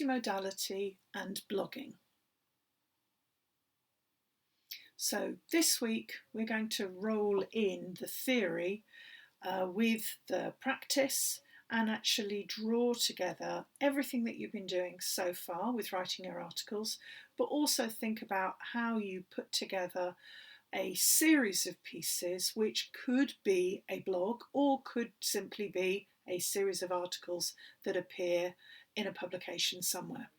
multimodality and blogging. So this week we're going to roll in the theory with the practice and actually draw together everything that you've been doing so far with writing your articles, but also think about how you put together a series of pieces which could be a blog or could simply be a series of articles that appear in a publication somewhere.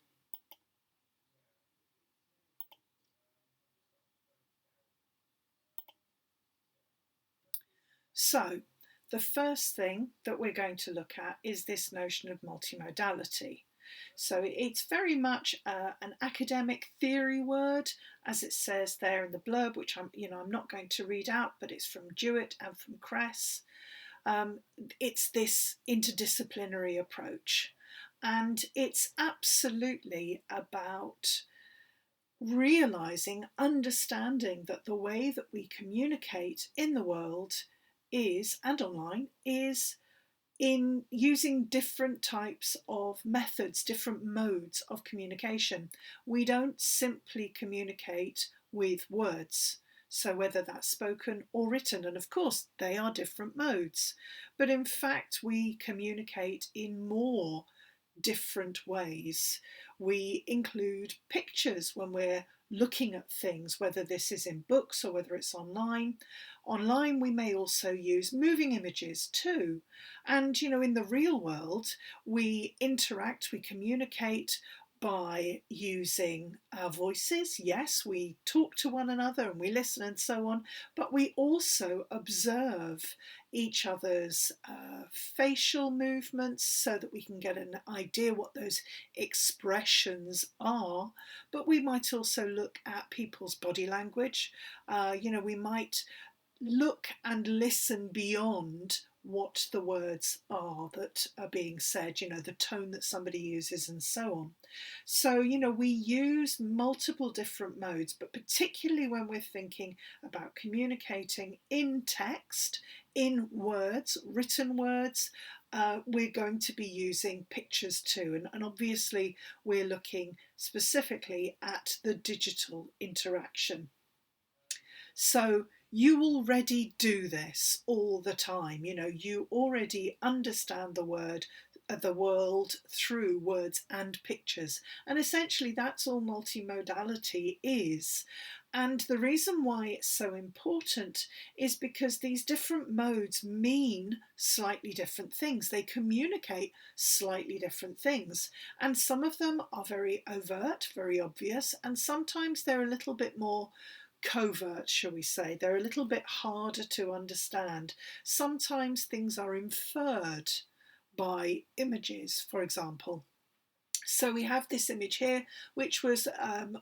So the first thing that we're going to look at is this notion of multimodality. So it's very much an academic theory word, as it says there in the blurb, which I'm not going to read out, but it's from Jewett and from Kress. It's this interdisciplinary approach, and it's absolutely about realizing, understanding that the way that we communicate in the world is, and online, is in using different types of methods, different modes of communication. We don't simply communicate with words. So whether that's spoken or written, and of course they are different modes, but in fact we communicate in more different ways. We include pictures when we're looking at things, whether this is in books or whether it's online. Online, we may also use moving images too. And, in the real world, we interact, we communicate by using our voices. Yes, we talk to one another and we listen and so on, but we also observe each other's facial movements so that we can get an idea what those expressions are. But we might also look at people's body language. We might look and listen beyond what the words are that are being said, the tone that somebody uses and so on. So, we use multiple different modes, but particularly when we're thinking about communicating in text, in words, written words, we're going to be using pictures too. And obviously we're looking specifically at the digital interaction. So you already do this all the time. You already understand the world through words and pictures. And essentially that's all multimodality is. And the reason why it's so important is because these different modes mean slightly different things. They communicate slightly different things. And some of them are very overt, very obvious, and sometimes they're a little bit more covert, shall we say. They're a little bit harder to understand. Sometimes things are inferred by images, for example. So we have this image here, which was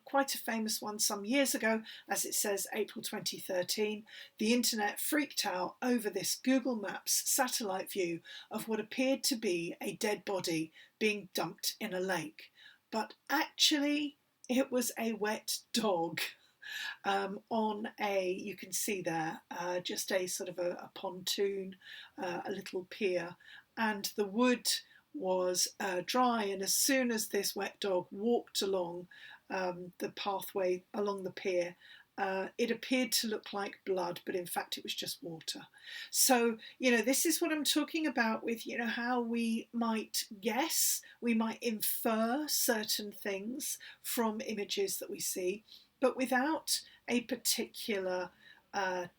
quite a famous one some years ago. As it says, April 2013, the internet freaked out over this Google Maps satellite view of what appeared to be a dead body being dumped in a lake. But actually, it was a wet dog. You can see there, just a sort of a pontoon, a little pier, and the wood was dry, and as soon as this wet dog walked along the pathway along the pier, it appeared to look like blood, but in fact it was just water. So, this is what I'm talking about with, how we might guess, we might infer certain things from images that we see, but without a particular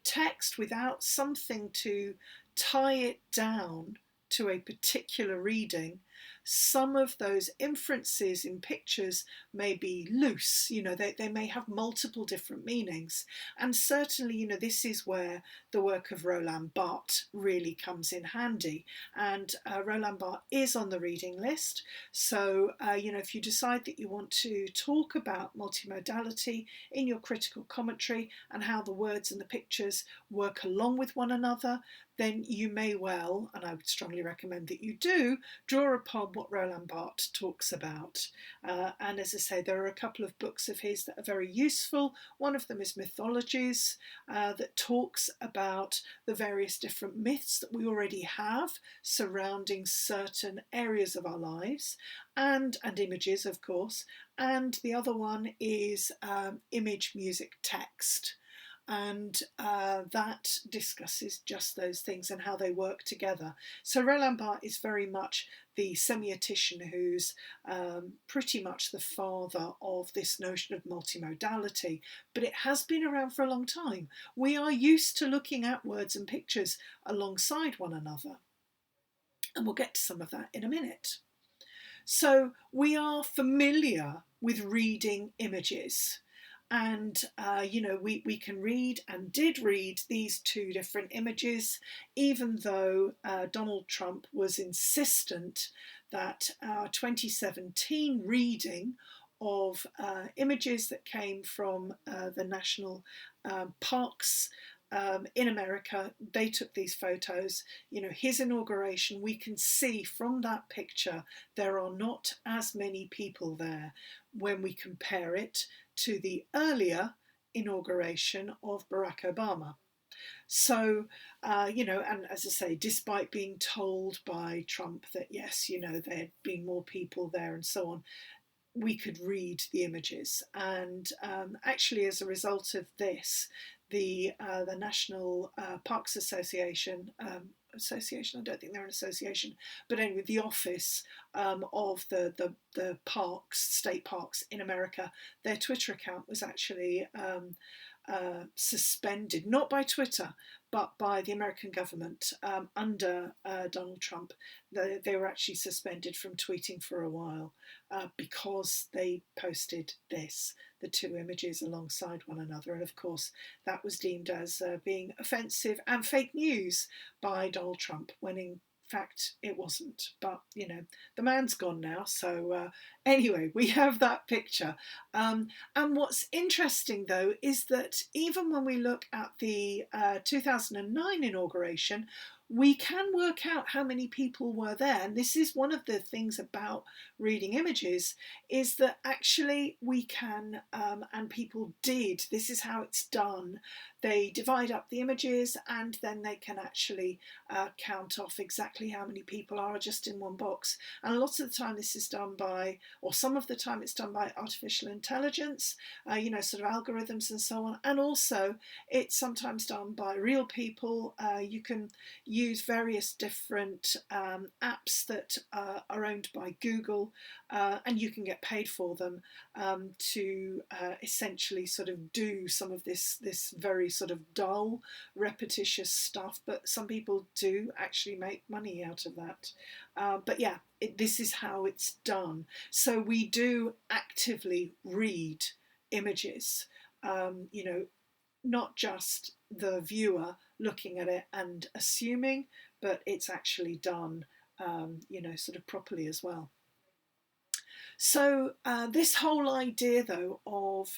text, without something to tie it down to a particular reading, some of those inferences in pictures may be loose. They may have multiple different meanings. And certainly, this is where the work of Roland Barthes really comes in handy. And Roland Barthes is on the reading list. So, if you decide that you want to talk about multimodality in your critical commentary and how the words and the pictures work along with one another, then you may well, and I would strongly recommend that you do, draw upon what Roland Barthes talks about. And as I say, there are a couple of books of his that are very useful. One of them is Mythologies, that talks about the various different myths that we already have surrounding certain areas of our lives, and images, of course. And the other one is Image, Music, Text. And that discusses just those things and how they work together. So Roland Barthes is very much the semiotician who's pretty much the father of this notion of multimodality, but it has been around for a long time. We are used to looking at words and pictures alongside one another, and we'll get to some of that in a minute. So we are familiar with reading images. And, we can read and did read these two different images, even though Donald Trump was insistent that our 2017 reading of images that came from the national parks in America, they took these photos. His inauguration, we can see from that picture there are not as many people there when we compare it to the earlier inauguration of Barack Obama. So, and as I say, despite being told by Trump that yes, there'd been more people there and so on, we could read the images. And actually, as a result of this, the National Parks Association, I don't think they're an association, but anyway, the office of the parks, state parks in America, their Twitter account was actually suspended, not by Twitter, but by the American government under Donald Trump. They were actually suspended from tweeting for a while because they posted the two images alongside one another. And of course, that was deemed as being offensive and fake news by Donald Trump, when in fact it wasn't. But the man's gone now, so anyway, we have that picture. And what's interesting though is that even when we look at the 2009 inauguration, we can work out how many people were there. And this is one of the things about reading images, is that actually we can, and people did, this is how it's done. They divide up the images and then they can actually count off exactly how many people are just in one box. And a lot of the time this is done by, or some of the time it's done by artificial intelligence, sort of algorithms and so on. And also it's sometimes done by real people. You can use various different apps that are owned by Google, and you can get paid for them to essentially sort of do some of this very sort of dull, repetitious stuff. But some people do actually make money out of that. But yeah, this is how it's done. So we do actively read images, not just the viewer looking at it and assuming, but it's actually done, sort of properly as well. So this whole idea, though, of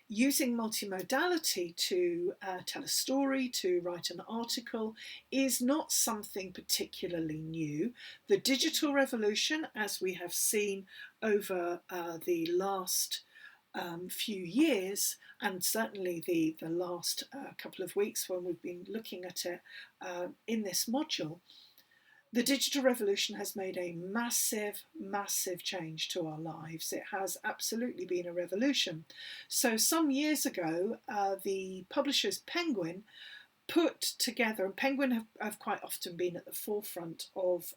using multimodality to tell a story, to write an article, is not something particularly new. The digital revolution, as we have seen over the last few years, and certainly the last couple of weeks when we've been looking at it in this module, the digital revolution has made a massive, massive change to our lives. It has absolutely been a revolution. So some years ago, the publishers Penguin put together, and Penguin have quite often been at the forefront of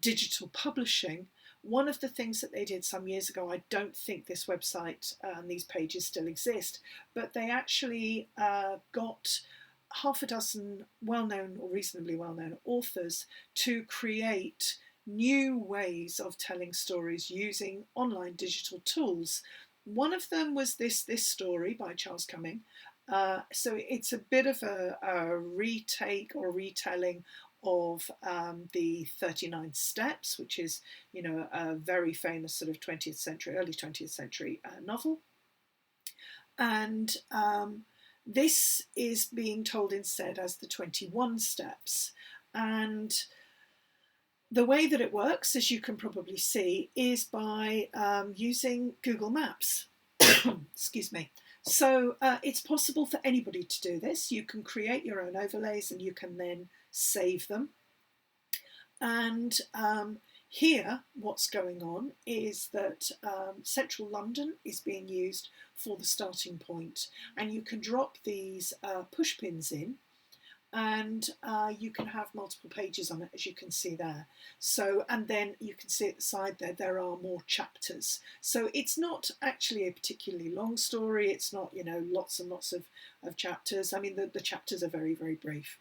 digital publishing. One of the things that they did some years ago, I don't think this website and these pages still exist, but they actually got half a dozen well-known or reasonably well-known authors to create new ways of telling stories using online digital tools. One of them was this story by Charles Cumming. So it's a bit of a retake or retelling of the 39 Steps, which is, a very famous sort of 20th century, early 20th century novel. And this is being told instead as the 21 Steps. And The way that it works, as you can probably see, is by using Google Maps. Excuse me. So it's possible for anybody to do this. You can create your own overlays and you can then save them. And here, what's going on is that central London is being used for the starting point, and you can drop these push pins in, and you can have multiple pages on it, as you can see there. So, and then you can see at the side there are more chapters. So it's not actually a particularly long story. It's not, you know, lots and lots of chapters. I mean, the chapters are very, very brief.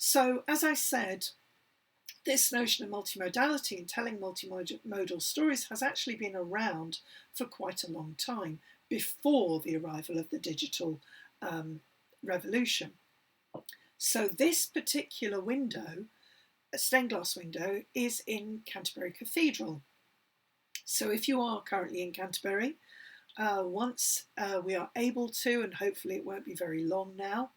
So, as I said, this notion of multimodality and telling multimodal stories has actually been around for quite a long time, before the arrival of the digital revolution. So this particular window, a stained glass window, is in Canterbury Cathedral. So if you are currently in Canterbury, once we are able to, and hopefully it won't be very long now,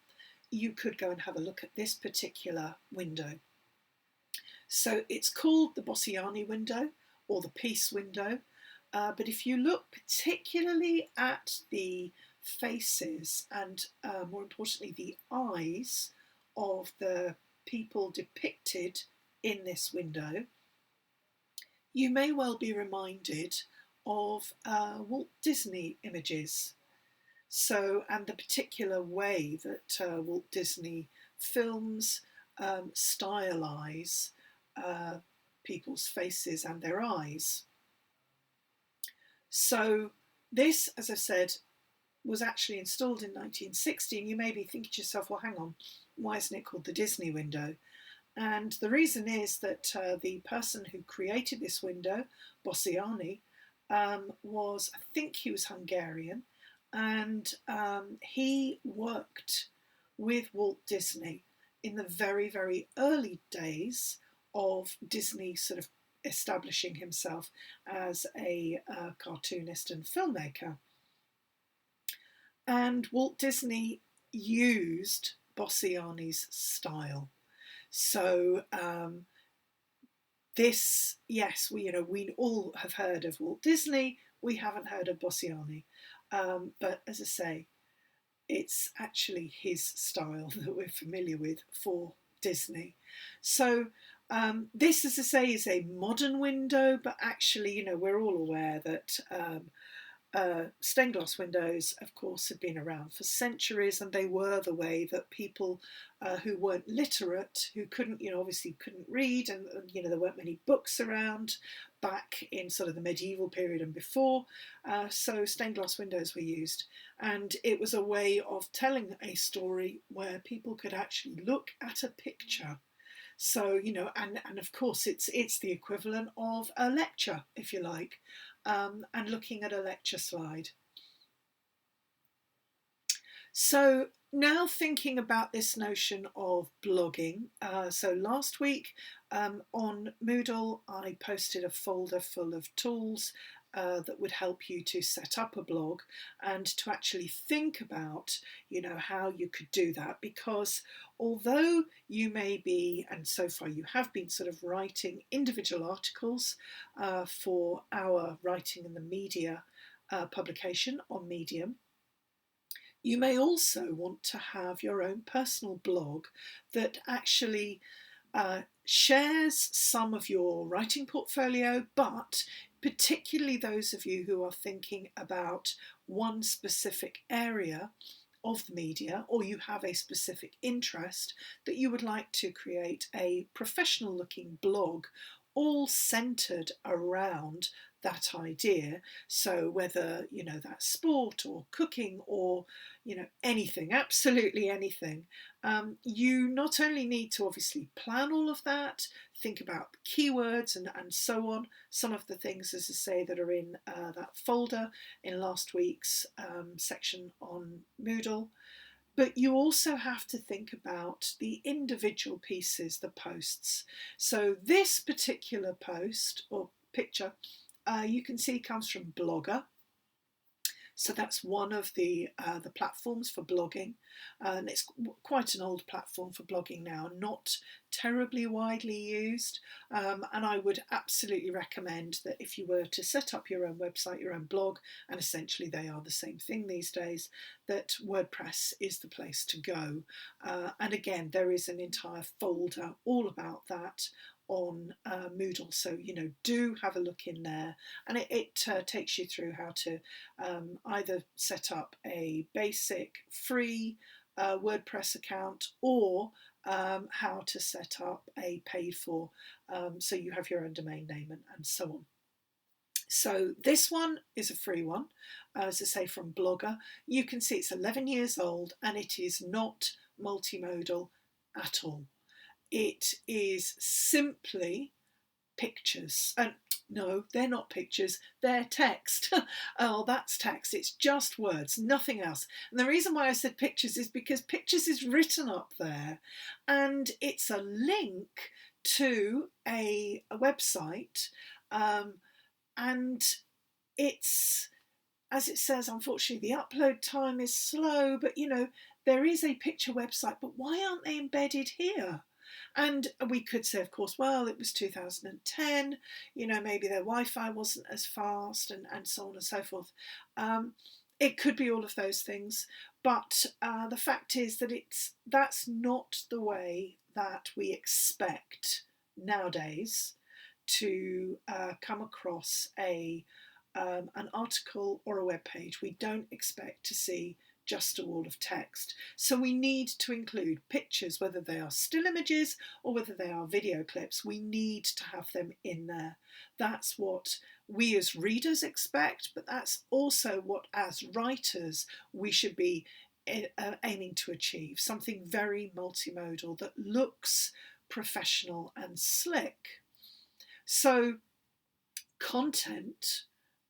you could go and have a look at this particular window. So it's called the Bosciani window or the Peace window. But if you look particularly at the faces and more importantly the eyes of the people depicted in this window, you may well be reminded of Walt Disney images. So, and the particular way that Walt Disney films stylize people's faces and their eyes. So this, as I said, was actually installed in 1960. And you may be thinking to yourself, well, hang on, why isn't it called the Disney window? And the reason is that the person who created this window, Bosciani, was, I think he was Hungarian, and he worked with Walt Disney in the very, very early days of Disney sort of establishing himself as a cartoonist and filmmaker. And Walt Disney used Bosciani's style. So this, yes, we all have heard of Walt Disney. We haven't heard of Bosciani, but as I say, it's actually his style that we're familiar with for Disney. So this, as I say, is a modern window, but actually, we're all aware that stained glass windows, of course, have been around for centuries, and they were the way that people who weren't literate, who couldn't, obviously couldn't read, and there weren't many books around back in sort of the medieval period and before, so stained glass windows were used, and it was a way of telling a story where people could actually look at a picture. So, and of course it's the equivalent of a lecture, if you like, and looking at a lecture slide. So now thinking about this notion of blogging, so last week on Moodle I posted a folder full of tools that would help you to set up a blog and to actually think about, how you could do that, because although you may be, and so far you have been, sort of writing individual articles for our Writing in the Media publication on Medium, you may also want to have your own personal blog that actually shares some of your writing portfolio, but particularly those of you who are thinking about one specific area of the media, or you have a specific interest that you would like to create a professional looking blog all centered around that idea. So whether that's sport or cooking or anything, absolutely anything, you not only need to obviously plan all of that, think about keywords and so on, some of the things, as I say, that are in that folder in last week's section on Moodle, but you also have to think about the individual pieces, the posts. So this particular post or picture, you can see comes from Blogger. So that's one of the platforms for blogging, and it's quite an old platform for blogging now, not terribly widely used. And I would absolutely recommend that if you were to set up your own website, your own blog, and essentially they are the same thing these days, that WordPress is the place to go. And again, there is an entire folder all about that on Moodle, so do have a look in there, and it takes you through how to either set up a basic free WordPress account, or how to set up a paid for, so you have your own domain name and so on. So this one is a free one, as I say, from Blogger. You can see it's 11 years old and it is not multimodal at all. It is simply pictures. And no, they're not pictures, they're text. Oh, that's text. It's just words, nothing else. And the reason why I said pictures is because pictures is written up there, and it's a link to a website, and it's, as it says, unfortunately, the upload time is slow, but there is a picture website, but why aren't they embedded here? And we could say, of course, well, it was 2010, maybe their Wi-Fi wasn't as fast, and so on and so forth. It could be all of those things, but the fact is that that's not the way that we expect nowadays to come across an article or a web page. We don't expect to see just a wall of text. So we need to include pictures, whether they are still images or whether they are video clips. We need to have them in there. That's what we as readers expect, but that's also what, as writers, we should be aiming to achieve. Something very multimodal that looks professional and slick. So content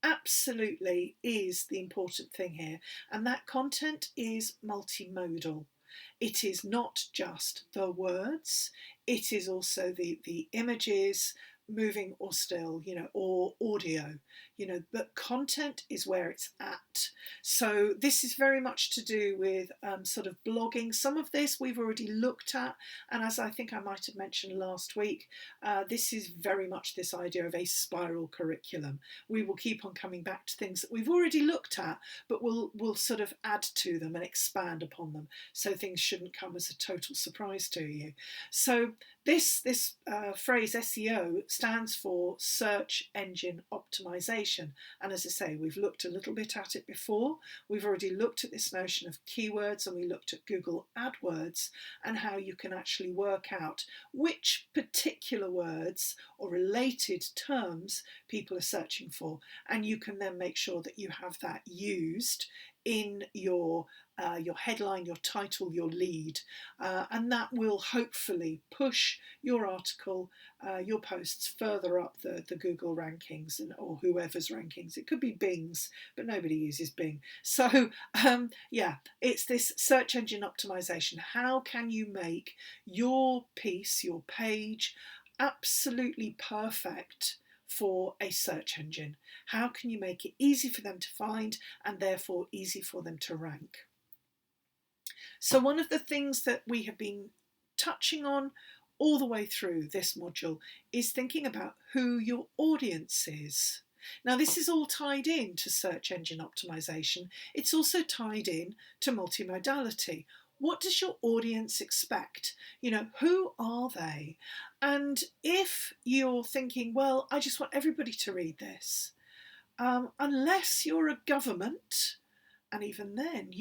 absolutely is the important thing here, and that content is multimodal. It is not just the words, it is also the images, moving or still, or audio, but content is where it's at. So this is very much to do with sort of blogging. Some of this we've already looked at, and as I think I might have mentioned last week, this is very much this idea of a spiral curriculum. We will keep on coming back to things that we've already looked at, but we'll sort of add to them and expand upon them, so things shouldn't come as a total surprise to you. So this phrase SEO stands for search engine optimization, and as I say, we've looked a little bit at it before. We've already looked at this notion of keywords, and we looked at Google AdWords and how you can actually work out which particular words or related terms people are searching for, and you can then make sure that you have that used in your headline, your title, your lead, and that will hopefully push your article, your posts further up the Google rankings, or whoever's rankings. It could be Bing's, but nobody uses Bing. So yeah, it's this search engine optimization. How can you make your piece, your page, absolutely perfect for a search engine? How can you make it easy for them to find and therefore easy for them to rank? So one of the things that we have been touching on all the way through this module is thinking about who your audience is. Now, this is all tied in to search engine optimization. It's also tied in to multimodality. What does your audience expect? Who are they? And if you're thinking, well, I just want everybody to read this, unless you're a government, and even then,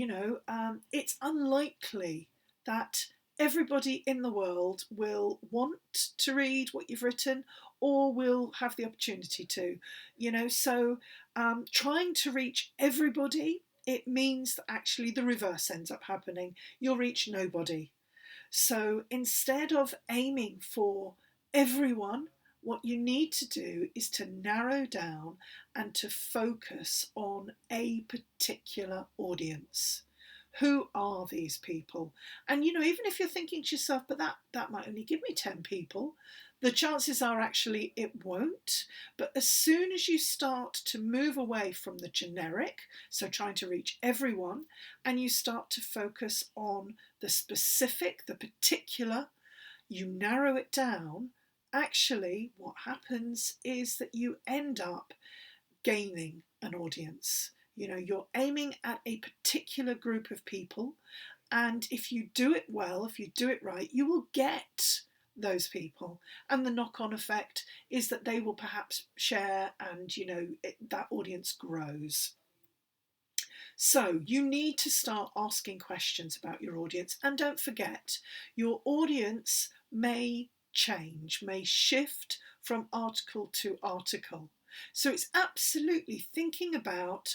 it's unlikely that everybody in the world will want to read what you've written or will have the opportunity to, so trying to reach everybody, it means that actually the reverse ends up happening. You'll reach nobody. So instead of aiming for everyone, what you need to do is to narrow down and to focus on a particular audience. Who are these people? And even if you're thinking to yourself, but that might only give me 10 people, the chances are actually it won't. But as soon as you start to move away from the generic, so trying to reach everyone, and you start to focus on the specific, the particular, you narrow it down, actually what happens is that you end up gaining an audience. You're aiming at a particular group of people, and if you do it well, if you do it right, you will get those people. And the knock-on effect is that they will perhaps share, and that audience grows. So you need to start asking questions about your audience. And don't forget, your audience may change, may shift from article to article. So it's absolutely thinking about,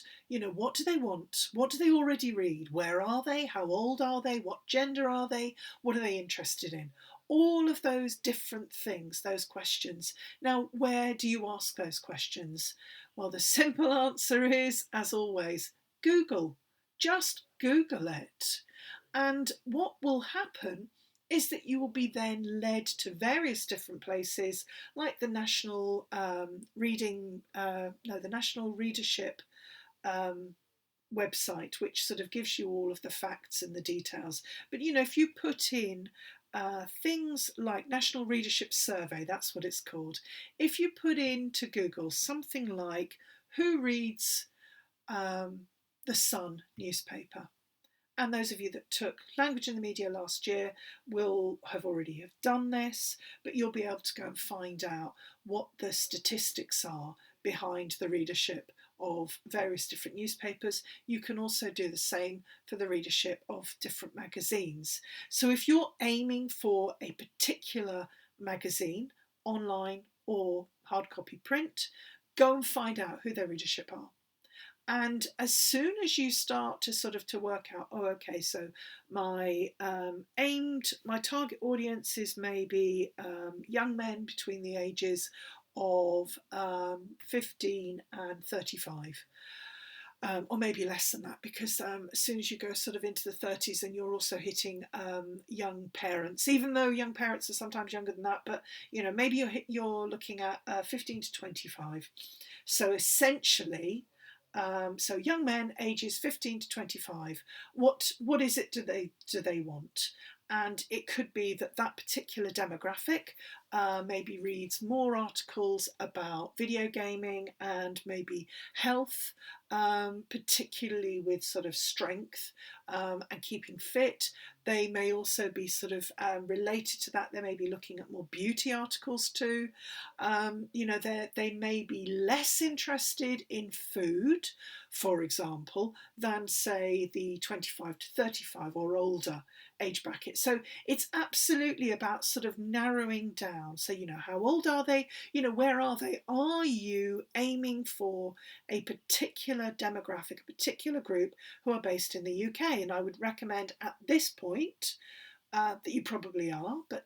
what do they want? What do they already read? Where are they? How old are they? What gender are they? What are they interested in? All of those different things, those questions. Now, where do you ask those questions? Well, the simple answer is, as always, Google. Just Google it. And what will happen is that you will be then led to various different places, like the National the National Readership website, which sort of gives you all of the facts and the details. But if you put in things like National Readership Survey, that's what it's called. If you put into Google something like who reads the Sun newspaper, and those of you that took language in the media last year will have already have done this, but you'll be able to go and find out what the statistics are behind the readership of various different newspapers. You can also do the same for the readership of different magazines. So if you're aiming for a particular magazine, online or hard copy print, go and find out who their readership are. And as soon as you start to sort of to work out, okay, so my my target audience is maybe young men between the ages of 15 and 35. Or maybe less than that, because as soon as you go sort of into the 30s, and you're also hitting young parents, even though young parents are sometimes younger than that, but maybe you're looking at 15 to 25. So essentially, so young men ages 15 to 25, what is it do they want? And it could be that particular demographic maybe reads more articles about video gaming and maybe health, particularly with sort of strength and keeping fit. They may also be sort of related to that. They may be looking at more beauty articles too. They may be less interested in food, for example, than say the 25 to 35 or older age bracket. So it's absolutely about sort of narrowing down. So, how old are they? Where are they? Are you aiming for a particular demographic, a particular group who are based in the UK? And I would recommend at this point that you probably are, but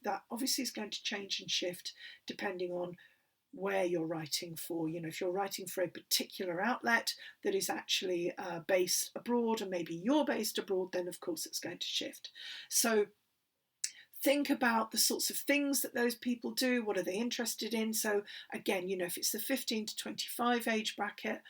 that obviously is going to change and shift depending on where you're writing for. If you're writing for a particular outlet that is actually based abroad, and maybe you're based abroad, then of course it's going to shift. So think about the sorts of things that those people do. What are they interested in? So again, if it's the 15 to 25 age bracket,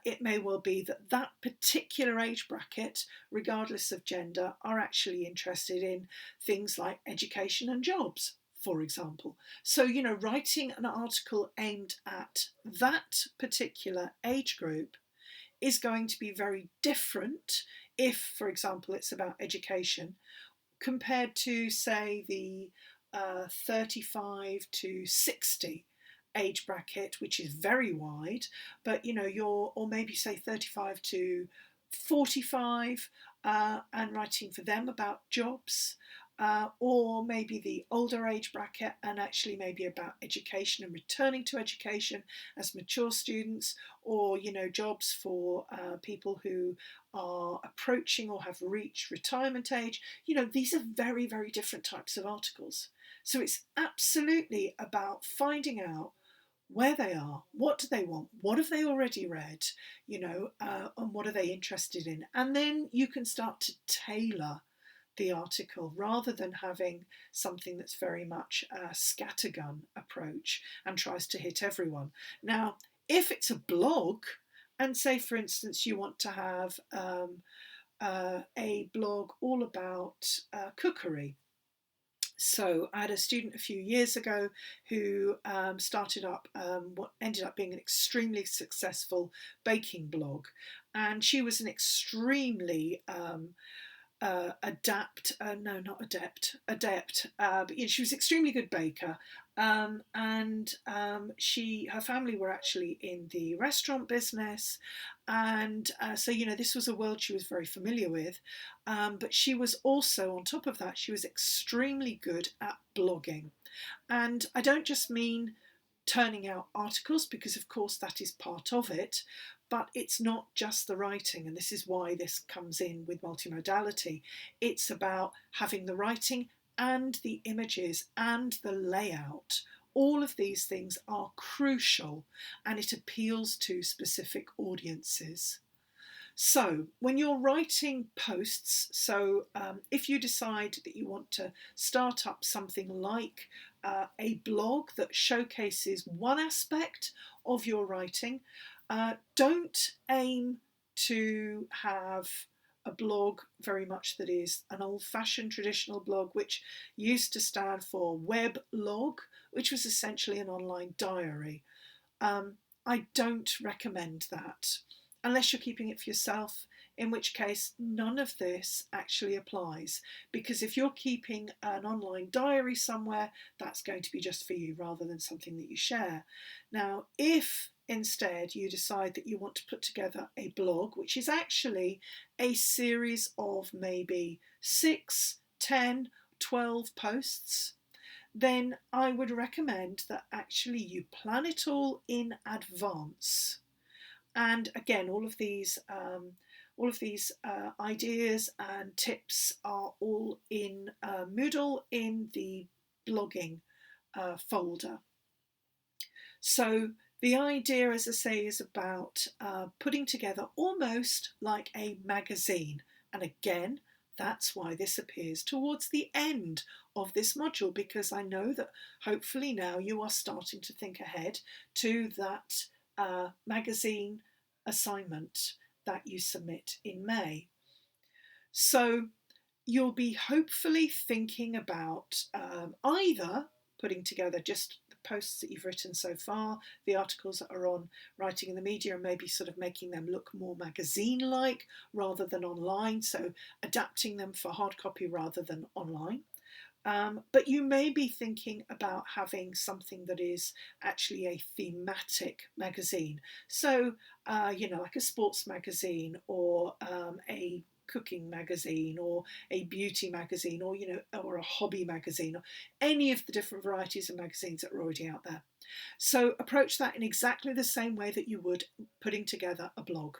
it may well be that particular age bracket, regardless of gender, are actually interested in things like education and jobs, for example. So, writing an article aimed at that particular age group is going to be very different if, for example, it's about education, compared to, say, the 35 to 60 age bracket, which is very wide, but or maybe say 35 to 45, and writing for them about jobs, or maybe the older age bracket and actually maybe about education and returning to education as mature students, or jobs for people who are approaching or have reached retirement age. These are very, very different types of articles. So it's absolutely about finding out where they are, what do they want, what have they already read, and what are they interested in. And then you can start to tailor the article rather than having something that's very much a scattergun approach and tries to hit everyone. Now, if it's a blog, and say, for instance, you want to have a blog all about cookery. So I had a student a few years ago who started up what ended up being an extremely successful baking blog, and she was an extremely but she was an extremely good baker, and her family were actually in the restaurant business, and so this was a world she was very familiar with, but she was also, on top of that, she was extremely good at blogging. And I don't just mean turning out articles, because of course that is part of it, but it's not just the writing, and this is why this comes in with multimodality. It's about having the writing and the images and the layout. All of these things are crucial, and it appeals to specific audiences. So when you're writing posts, if you decide that you want to start up something like a blog that showcases one aspect of your writing, don't aim to have a blog very much that is an old-fashioned traditional blog, which used to stand for weblog, which was essentially an online diary. I don't recommend that unless you're keeping it for yourself, in which case none of this actually applies, because if you're keeping an online diary somewhere, that's going to be just for you rather than something that you share. Now, if instead you decide that you want to put together a blog, which is actually a series of maybe 6, 10, 12 posts, then I would recommend that actually you plan it all in advance. And again, all of these ideas and tips are all in Moodle in the blogging folder. So the idea, as I say, is about putting together almost like a magazine. And again, that's why this appears towards the end of this module, because I know that hopefully now you are starting to think ahead to that magazine assignment that you submit in May. So you'll be hopefully thinking about either putting together just the posts that you've written so far, the articles that are on Writing in the Media, and maybe sort of making them look more magazine-like rather than online, so adapting them for hard copy rather than online. But you may be thinking about having something that is actually a thematic magazine. So, like a sports magazine, or a cooking magazine, or a beauty magazine, or a hobby magazine, or any of the different varieties of magazines that are already out there. So approach that in exactly the same way that you would putting together a blog.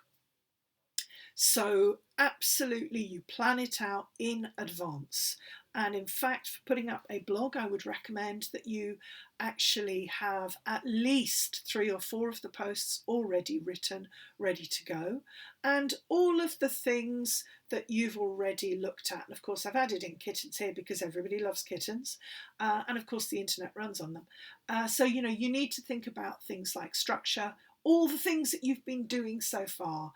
So absolutely, you plan it out in advance. And in fact, for putting up a blog, I would recommend that you actually have at least 3 or 4 of the posts already written, ready to go. And all of the things that you've already looked at. And of course, I've added in kittens here because everybody loves kittens. And of course, the internet runs on them. So, you need to think about things like structure, all the things that you've been doing so far.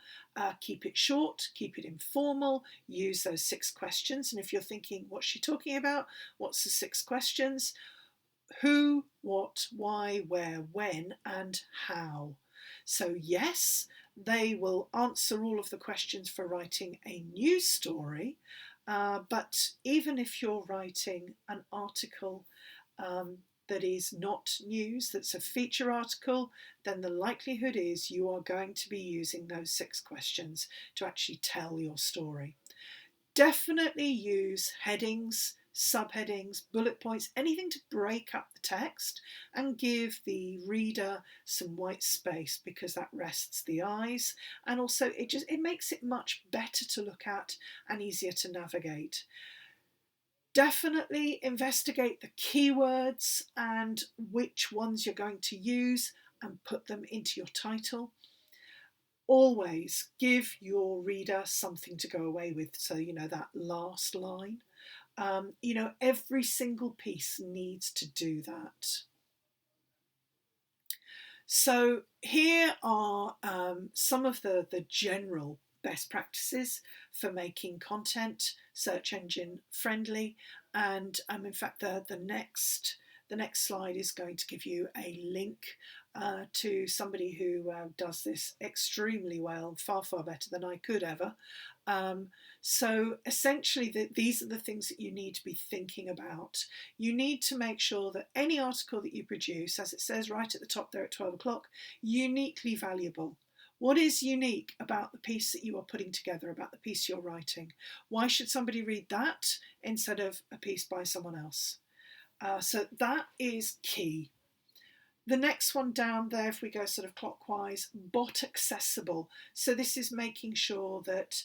Keep it short, keep it informal, use those 6 questions. And if you're thinking, what's she talking about? What's the 6 questions? Who, what, why, where, when, and how. So yes, they will answer all of the questions for writing a news story, but even if you're writing an article that is not news, that's a feature article, then the likelihood is you are going to be using those 6 questions to actually tell your story. Definitely use headings, subheadings, bullet points, anything to break up the text and give the reader some white space, because that rests the eyes, and also it makes it much better to look at and easier to navigate. Definitely investigate the keywords and which ones you're going to use. and put them into your title. Always give your reader something to go away with. So, that last line. Every single piece needs to do that. So here are some of the general best practices for making content search engine friendly. And in fact, the next slide is going to give you a link to somebody who does this extremely well, far better than I could ever. So essentially, these are the things that you need to be thinking about. You need to make sure that any article that you produce, as it says right at the top there at 12 o'clock, uniquely valuable. What is unique about the piece that you are putting together, about the piece you're writing? Why should somebody read that instead of a piece by someone else? So that is key. The next one down there, if we go sort of clockwise, bot accessible. So this is making sure that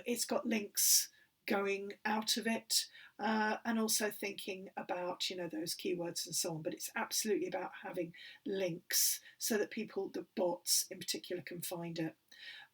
it's got links going out of it, and also thinking about those keywords and so on. But it's absolutely about having links so that the bots in particular, can find it.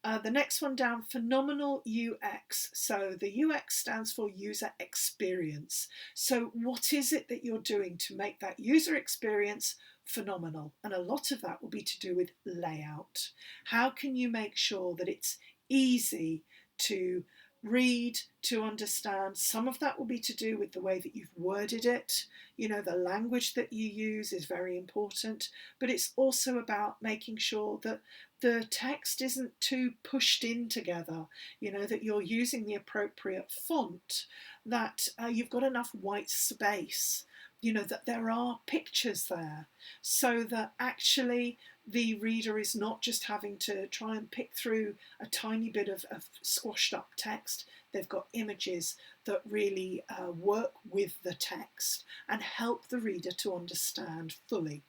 The next one down, phenomenal UX. So the UX stands for user experience. So what is it that you're doing to make that user experience phenomenal? And a lot of that will be to do with layout. How can you make sure that it's easy to read, to understand? Some of that will be to do with the way that you've worded it. The language that you use is very important, but it's also about making sure that the text isn't too pushed in together, that you're using the appropriate font, that you've got enough white space, that there are pictures there, so that actually the reader is not just having to try and pick through a tiny bit of squashed up text. They've got images that really work with the text and help the reader to understand fully.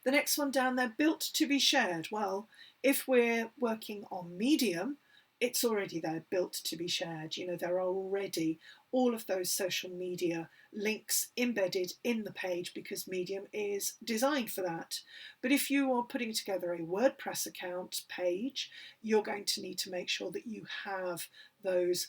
The next one down there, built to be shared. Well, if we're working on Medium, it's already there, built to be shared. There are already all of those social media links embedded in the page because Medium is designed for that. But if you are putting together a WordPress account page, you're going to need to make sure that you have those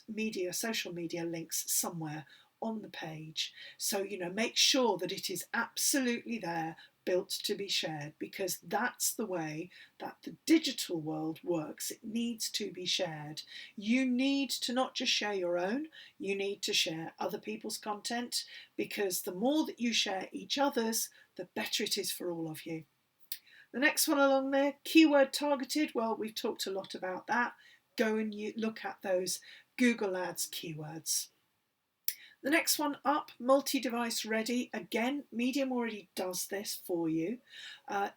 social media links somewhere on the page. So, make sure that it is absolutely there, built to be shared, because that's the way that the digital world works. It needs to be shared. You need to not just share your own, you need to share other people's content, because the more that you share each other's, the better it is for all of you. The next one along there, keyword targeted. Well, we've talked a lot about that. Go and look at those Google Ads keywords. The next one up, multi-device ready. Again, Medium already does this for you.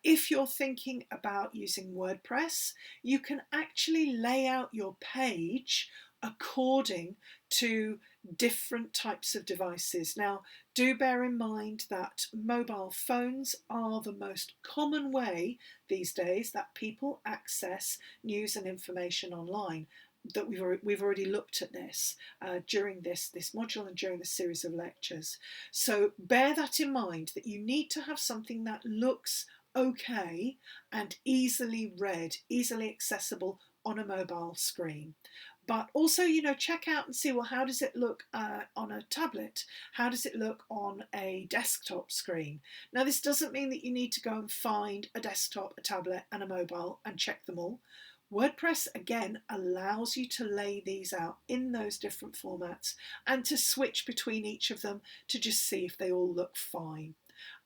If you're thinking about using WordPress, you can actually lay out your page according to different types of devices. Now, do bear in mind that mobile phones are the most common way these days that people access news and information online. That we've already looked at this during this module and during the series of lectures. So bear that in mind, that you need to have something that looks okay and easily read, easily accessible on a mobile screen. But also, check out and see, well, how does it look on a tablet? How does it look on a desktop screen? Now, this doesn't mean that you need to go and find a desktop, a tablet and a mobile and check them all. WordPress, again, allows you to lay these out in those different formats and to switch between each of them to just see if they all look fine.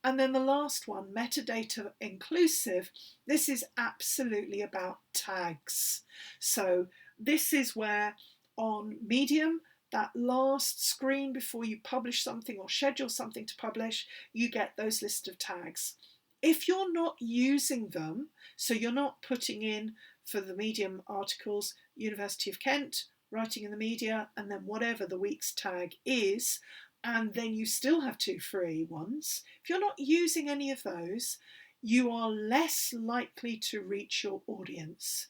And then the last one, metadata inclusive. This is absolutely about tags. So this is where on Medium, that last screen before you publish something or schedule something to publish, you get those list of tags. If you're not using them, so you're not putting in for the Medium articles, University of Kent, writing in the media, and then whatever the week's tag is, and then you still have 2 free ones. If you're not using any of those, you are less likely to reach your audience,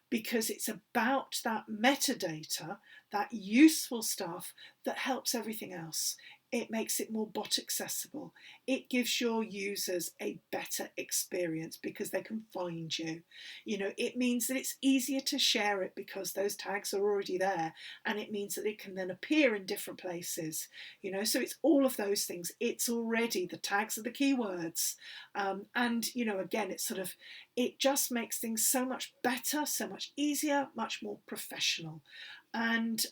because it's about that metadata, that useful stuff that helps everything else. It makes it more bot accessible. It gives your users a better experience because they can find you. It means that it's easier to share it because those tags are already there, and it means that it can then appear in different places. So it's all of those things. It's already, the tags are the keywords. And again, it just makes things so much better, so much easier, much more professional. And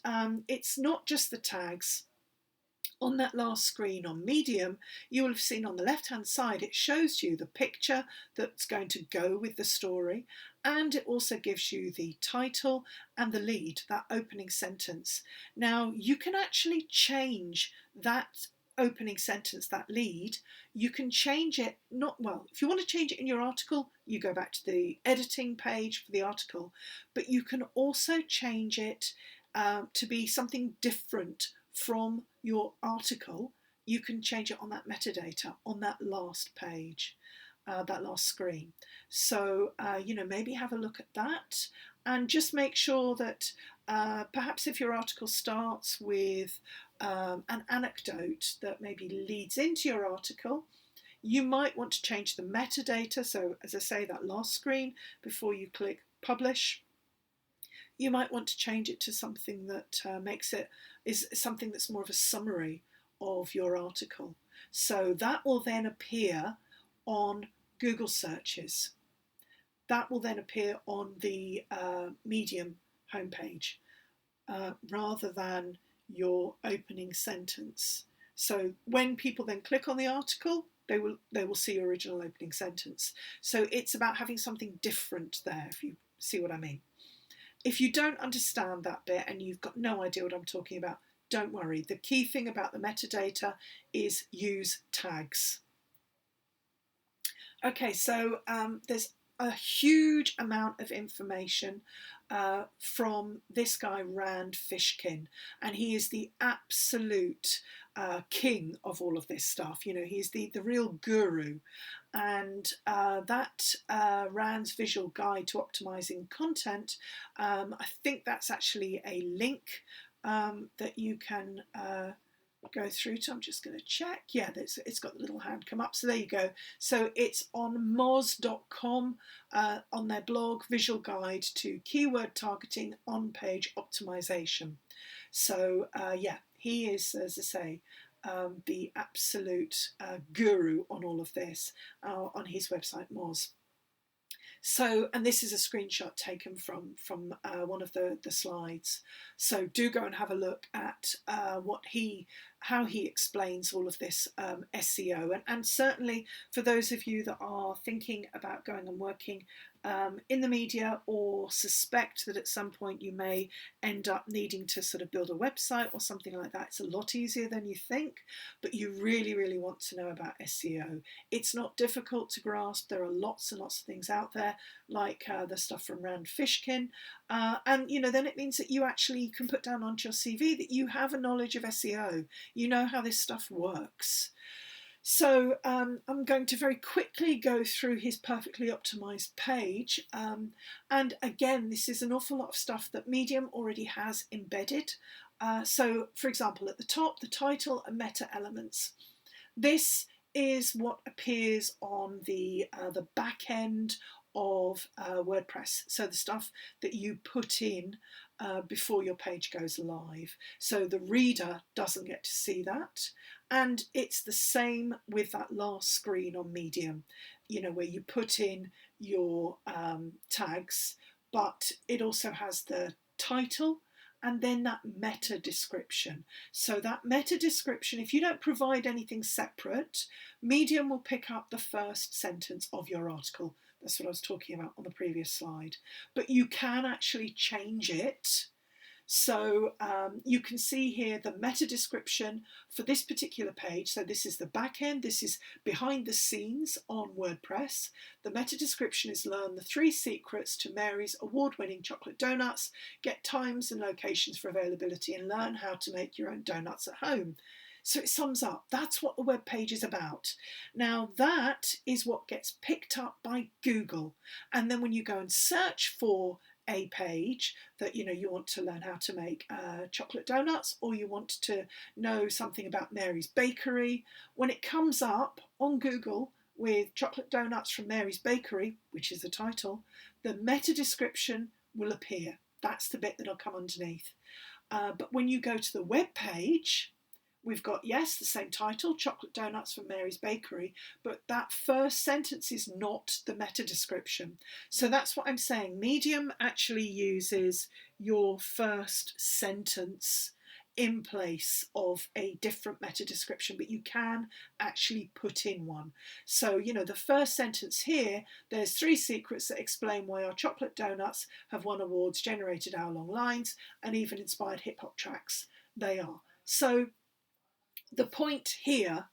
it's not just the tags. On that last screen on Medium, you will have seen on the left hand side it shows you the picture that's going to go with the story, and it also gives you the title and the lead, that opening sentence. Now you can actually change that opening sentence, that lead. You can change it, if you want to change it in your article, you go back to the editing page for the article, but you can also change it to be something different from your article. You can change it on that metadata on that last page, that last screen. So maybe have a look at that, and just make sure that perhaps if your article starts with an anecdote that maybe leads into your article, you might want to change the metadata. So as I say, that last screen before you click publish, you might want to change it to something that is something that's more of a summary of your article. So that will then appear on Google searches. That will then appear on the Medium homepage rather than your opening sentence. So when people then click on the article, they will see your original opening sentence. So it's about having something different there, if you see what I mean. If you don't understand that bit and you've got no idea what I'm talking about, don't worry. The key thing about the metadata is use tags. Okay, so there's a huge amount of information from this guy, Rand Fishkin, and he is the absolute king of all of this stuff. He's the real guru. And that Rand's visual guide to optimizing content, I think that's actually a link that you can go through to. I'm just going to check. Yeah, it's got the little hand come up. So there you go. So it's on moz.com on their blog, Visual Guide to Keyword Targeting on-Page Optimization. So yeah, he is, as I say, the absolute guru on all of this on his website, Moz. So, and this is a screenshot taken from one of the slides. So do go and have a look at how he explains all of this SEO. And certainly for those of you that are thinking about going and working in the media, or suspect that at some point you may end up needing to sort of build a website or something like that, it's a lot easier than you think, but you really, really want to know about SEO. It's not difficult to grasp. There are lots and lots of things out there, like the stuff from Rand Fishkin, and then it means that you actually can put down onto your CV that you have a knowledge of SEO. You know how this stuff works. So I'm going to very quickly go through his perfectly optimized page. And again, this is an awful lot of stuff that Medium already has embedded. So for example, at the top, the title and meta elements. This is what appears on the back end of WordPress. So the stuff that you put in before your page goes live. So the reader doesn't get to see that. And it's the same with that last screen on Medium, where you put in your tags, but it also has the title and then that meta description. So that meta description, if you don't provide anything separate, Medium will pick up the first sentence of your article. That's what I was talking about on the previous slide. But you can actually change it. So you can see here the meta description for this particular page. So this is the back end. This is behind the scenes on WordPress. The meta description is learn the 3 secrets to Mary's award-winning chocolate donuts, get times and locations for availability, and learn how to make your own donuts at home. So it sums up. That's what the web page is about. Now that is what gets picked up by Google. And then when you go and search for a page that you want to learn how to make chocolate donuts, or you want to know something about Mary's Bakery, when it comes up on Google with chocolate donuts from Mary's Bakery, which is the title, the meta description will appear. That's the bit that'll come underneath. But when you go to the web page, we've got, yes, the same title, chocolate donuts from Mary's Bakery, but that first sentence is not the meta description. So that's what I'm saying. Medium actually uses your first sentence in place of a different meta description, but you can actually put in one. So, the first sentence here, there's 3 secrets that explain why our chocolate donuts have won awards, generated hour-long lines, and even inspired hip-hop tracks. They are. So the point here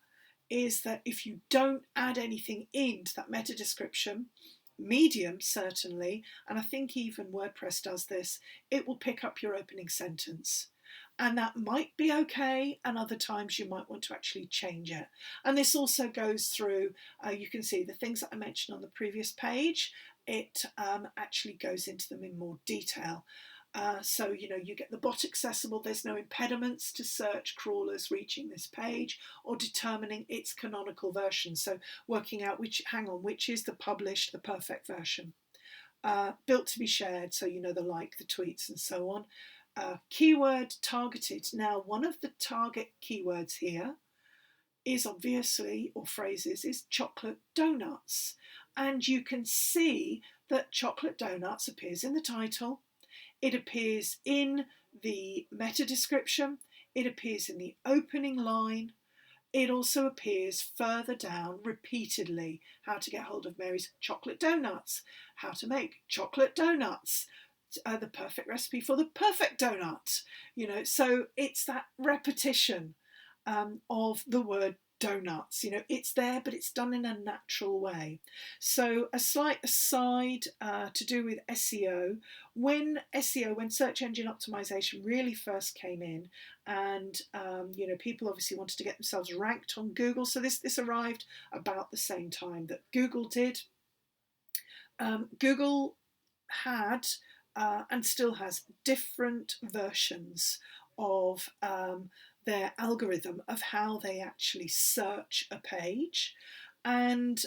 is that if you don't add anything into that meta description, Medium certainly, and I think even WordPress does this, it will pick up your opening sentence. And that might be okay, and other times you might want to actually change it. And this also goes through, you can see the things that I mentioned on the previous page, it actually goes into them in more detail. So, you get the bot accessible, there's no impediments to search crawlers reaching this page or determining its canonical version. So working out which is the published, the perfect version. Built to be shared, so the like, the tweets and so on. Keyword targeted. Now, one of the target keywords here is obviously, or phrases, is chocolate donuts. And you can see that chocolate donuts appears in the title. It appears in the meta description. It appears in the opening line. It also appears further down repeatedly. How to get hold of Mary's chocolate donuts. How to make chocolate donuts. The perfect recipe for the perfect donut. So it's that repetition of the word donuts. It's there, but it's done in a natural way. So a slight aside to do with SEO, when search engine optimization really first came in, and people obviously wanted to get themselves ranked on Google, so this arrived about the same time that Google did. Google had and still has different versions of their algorithm of how they actually search a page, and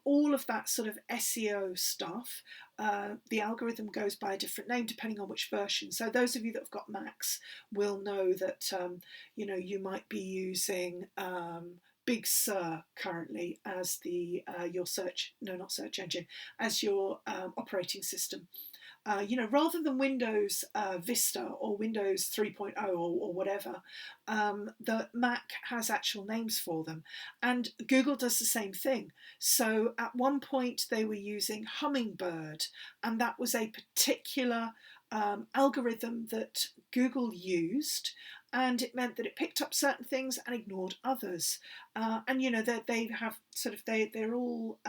all of that sort of SEO stuff, the algorithm goes by a different name depending on which version. So those of you that have got Macs will know that you might be using Big Sur currently as your as your operating system. Rather than Windows Vista or Windows 3.0 or whatever, the Mac has actual names for them. And Google does the same thing. So at one point they were using Hummingbird, and that was a particular algorithm that Google used, and it meant that it picked up certain things and ignored others. And they have sort of they're all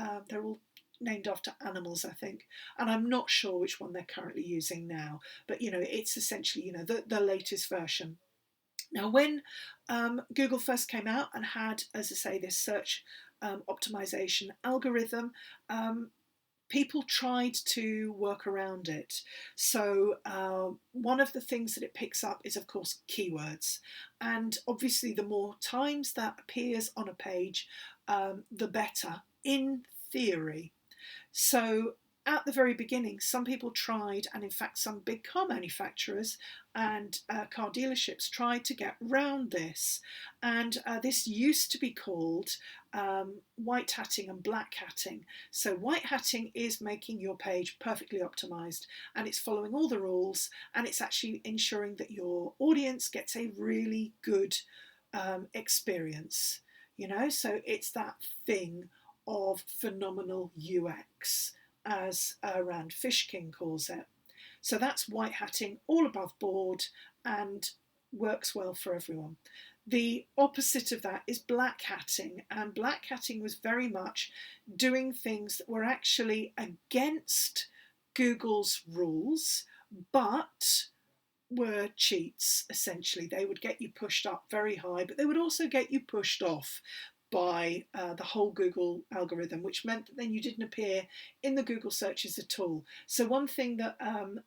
named after animals, I think, and I'm not sure which one they're currently using now, but it's essentially the latest version. Now, when Google first came out and had, as I say, this search optimization algorithm, people tried to work around it. So one of the things that it picks up is, of course, keywords. And obviously, the more times that appears on a page, the better, in theory. So at the very beginning, some people tried, and in fact some big car manufacturers and car dealerships tried to get round this. And this used to be called white hatting and black hatting. So white hatting is making your page perfectly optimized, and it's following all the rules, and it's actually ensuring that your audience gets a really good experience. So it's that thing of phenomenal UX, as Rand Fishkin calls it. So that's white hatting, all above board, and works well for everyone. The opposite of that is black hatting, and black hatting was very much doing things that were actually against Google's rules, but were cheats, essentially. They would get you pushed up very high, but they would also get you pushed off. by the whole Google algorithm, which meant that then you didn't appear in the Google searches at all. So one thing that I'm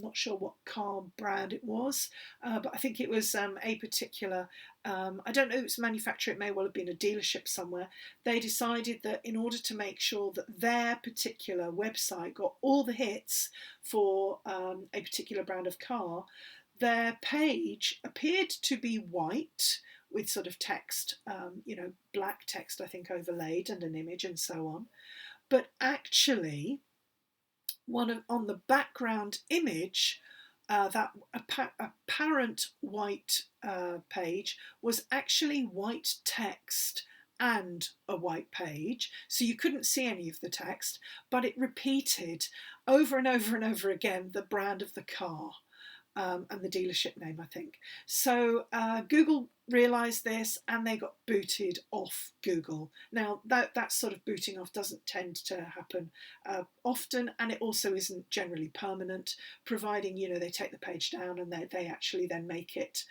not sure what car brand it was, but I think it was a particular, I don't know if it's a manufacturer, it may well have been a dealership somewhere. They decided that in order to make sure that their particular website got all the hits for a particular brand of car, their page appeared to be white with sort of text, black text, I think, overlaid and an image and so on. But actually, on the background image, that apparent white page was actually white text and a white page, so you couldn't see any of the text, but it repeated over and over and over again the brand of the car. And the dealership name, I think. So Google realised this and they got booted off Google. Now that sort of booting off doesn't tend to happen often, and it also isn't generally permanent, providing they take the page down and they actually then make it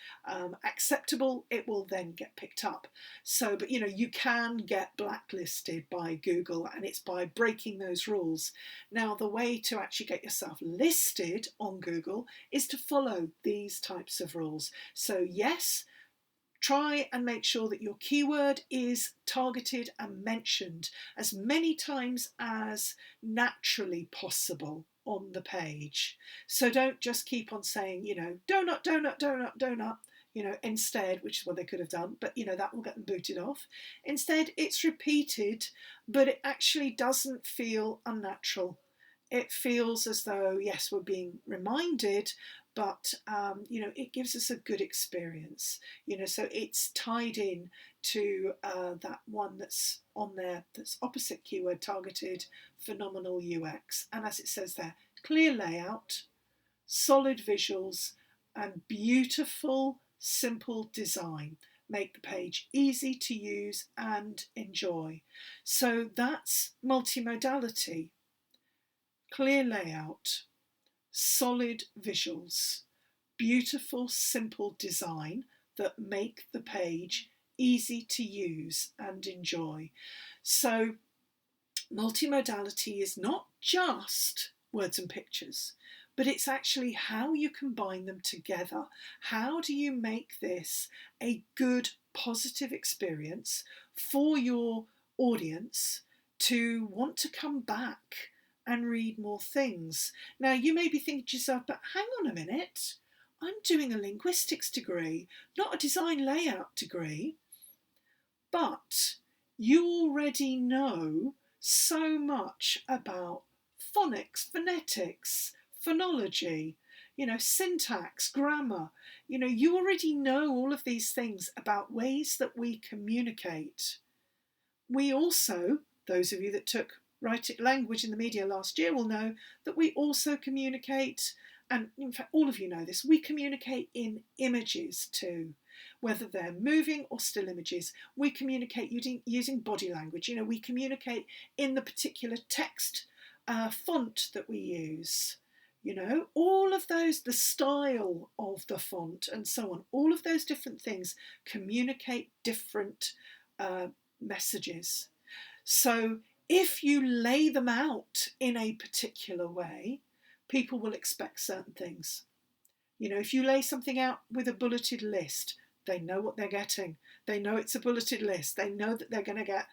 acceptable. It will then get picked up. So, but you can get blacklisted by Google, and it's by breaking those rules. Now, the way to actually get yourself listed on Google is to follow these types of rules. So yes, try and make sure that your keyword is targeted and mentioned as many times as naturally possible on the page. So don't just keep on saying, donut, donut, donut, donut, instead, which is what they could have done, but that will get them booted off. Instead, it's repeated, but it actually doesn't feel unnatural. It feels as though, yes, we're being reminded, but it gives us a good experience. So it's tied in to that one that's on there, that's opposite keyword targeted, phenomenal UX. And as it says there, clear layout, solid visuals, and beautiful, simple design make the page easy to use and enjoy. So that's multimodality. Clear layout, solid visuals, beautiful, simple design that make the page easy to use and enjoy. So multimodality is not just words and pictures, but it's actually how you combine them together. How do you make this a good, positive experience for your audience to want to come back and read more things? Now, you may be thinking to yourself, but hang on a minute, I'm doing a linguistics degree, not a design layout degree. But you already know so much about phonics, phonetics, phonology, syntax, grammar. You already know all of these things about ways that we communicate. We also, those of you that took writing language in the media last year will know that we also communicate, and in fact all of you know this, we communicate in images too. Whether they're moving or still images, we communicate using body language. We communicate in the particular text font that we use. All of those, the style of the font and so on, all of those different things communicate different messages. So if you lay them out in a particular way, people will expect certain things. If you lay something out with a bulleted list, they know what they're getting. They know it's a bulleted list. They know that they're going to get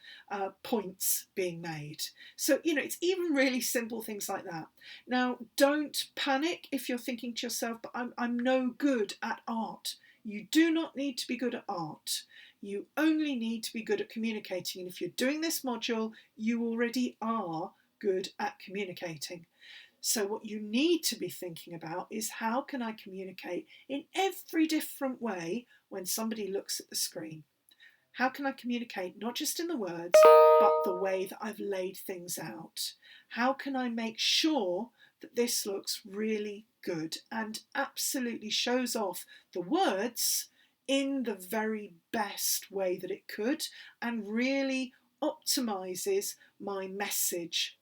points being made. So, it's even really simple things like that. Now, don't panic if you're thinking to yourself, but I'm no good at art. You do not need to be good at art. You only need to be good at communicating. And if you're doing this module, you already are good at communicating. So what you need to be thinking about is, how can I communicate in every different way when somebody looks at the screen? How can I communicate not just in the words, but the way that I've laid things out? How can I make sure that this looks really good and absolutely shows off the words in the very best way that it could and really optimizes my message?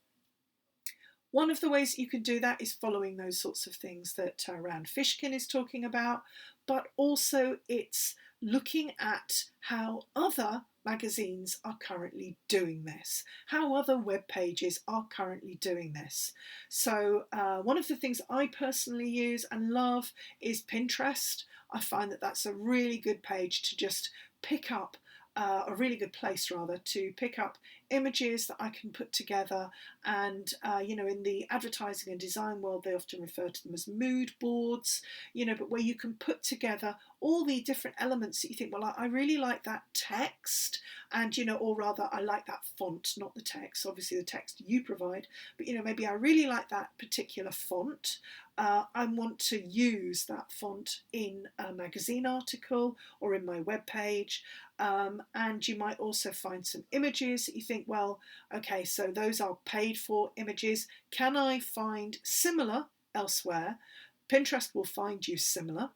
One of the ways that you can do that is following those sorts of things that Rand Fishkin is talking about, but also it's looking at how other magazines are currently doing this, how other web pages are currently doing this. So one of the things I personally use and love is Pinterest. I find that that's a really good page to just pick up, a really good place rather, to pick up images that I can put together. And in the advertising and design world, they often refer to them as mood boards, but where you can put together all the different elements that you think, well, I really like that text, and or rather I like that font, not the text, obviously the text you provide, but maybe I really like that particular font. I want to use that font in a magazine article or in my web page. And you might also find some images that you think, well, okay, so those are paid for images. Can I find similar elsewhere? Pinterest will find you similar.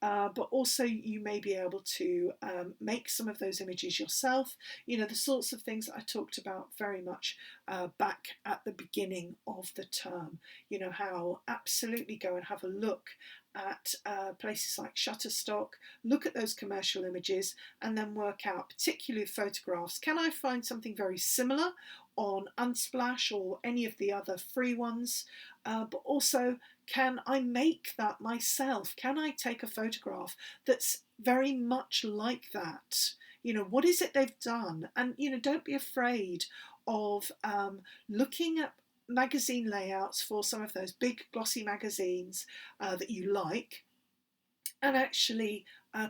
But also you may be able to make some of those images yourself. The sorts of things that I talked about very much back at the beginning of the term. How absolutely go and have a look at places like Shutterstock, look at those commercial images, and then work out, particularly photographs, can I find something very similar on Unsplash or any of the other free ones? But also, can I make that myself? Can I take a photograph that's very much like that? What is it they've done? And, don't be afraid of looking at magazine layouts for some of those big glossy magazines that you like, and actually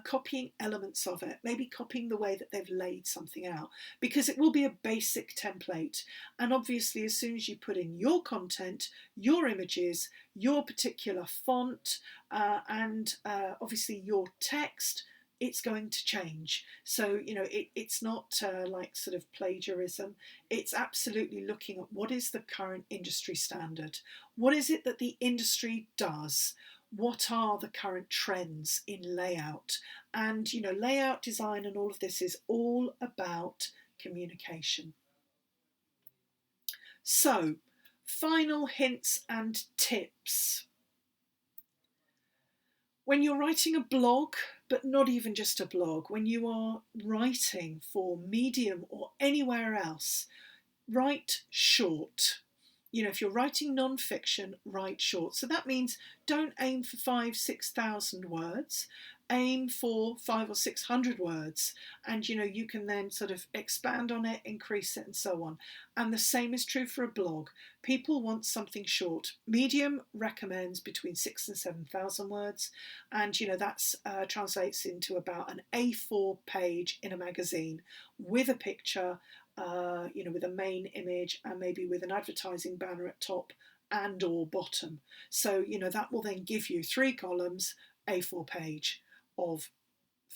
copying elements of it, maybe copying the way that they've laid something out, because it will be a basic template. And obviously, as soon as you put in your content, your images, your particular font, and obviously your text, it's going to change. So, it's not like sort of plagiarism. It's absolutely looking at what is the current industry standard. What is it that the industry does? What are the current trends in layout? And layout design and all of this is all about communication. So, final hints and tips. When you're writing a blog, but not even just a blog, when you are writing for Medium or anywhere else, write short. If you're writing non-fiction, write short. So that means don't aim for 5,000-6,000 words. Aim for 500 or 600 words, and you can then sort of expand on it, increase it, and so on. And the same is true for a blog. People want something short. Medium recommends between 6,000 and 7,000 words, and that's translates into about an A4 page in a magazine with a picture, with a main image, and maybe with an advertising banner at top and or bottom. So that will then give you 3 columns, A4 page of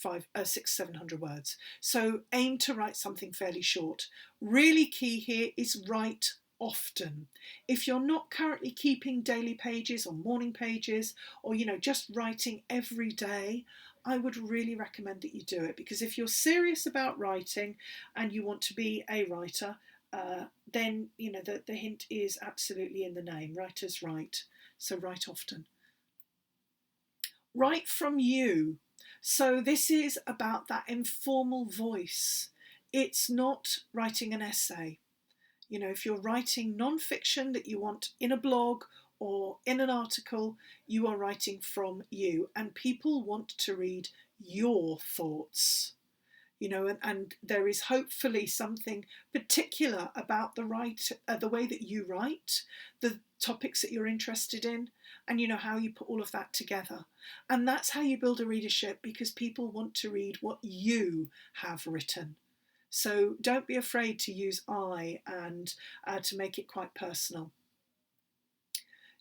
600-700 words. So aim to write something fairly short. Really key here is write often. If you're not currently keeping daily pages or morning pages, or just writing every day, I would really recommend that you do it, because if you're serious about writing and you want to be a writer, then the hint is absolutely in the name. Writers write, so write often. Write from you. So this is about that informal voice. It's not writing an essay. If you're writing non-fiction that you want in a blog or in an article, you are writing from you, and people want to read your thoughts. And there is hopefully something particular about the way that you write, the topics that you're interested in, and how you put all of that together. And that's how you build a readership, because people want to read what you have written. So don't be afraid to use I and to make it quite personal.